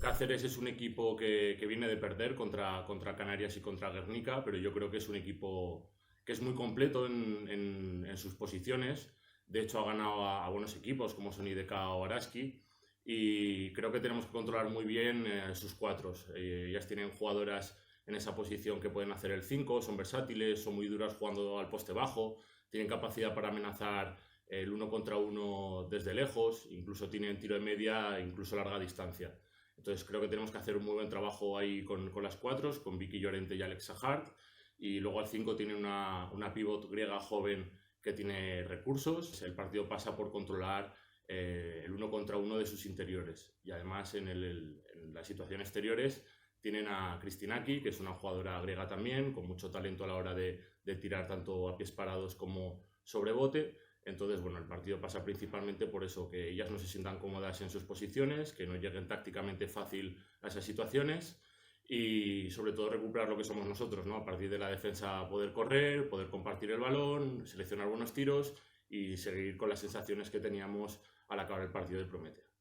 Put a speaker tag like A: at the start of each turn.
A: Cáceres es un equipo que viene de perder contra Canarias y contra Guernica, pero yo creo que es un equipo que es muy completo en sus posiciones. De hecho, ha ganado a buenos equipos como son IDK o Araski. Y creo que tenemos que controlar muy bien sus cuatros. Ellas tienen jugadoras en esa posición que pueden hacer el 5, son versátiles, son muy duras jugando al poste bajo, tienen capacidad para amenazar el uno contra uno desde lejos, incluso tienen tiro de media, incluso larga distancia. Entonces creo que tenemos que hacer un muy buen trabajo ahí con las cuatros, con Vicky Llorente y Alexa Hart. Y luego al 5 tiene una pívot griega joven que tiene recursos. El partido pasa por controlar el uno contra uno de sus interiores. Y además en la situación exteriores tienen a Kristinaki, que es una jugadora griega también, con mucho talento a la hora de tirar tanto a pies parados como sobre bote. Entonces, bueno, el partido pasa principalmente por eso, que ellas no se sientan cómodas en sus posiciones, que no lleguen tácticamente fácil a esas situaciones y sobre todo recuperar lo que somos nosotros, ¿no? A partir de la defensa poder correr, poder compartir el balón, seleccionar buenos tiros y seguir con las sensaciones que teníamos al acabar el partido del Prometeo.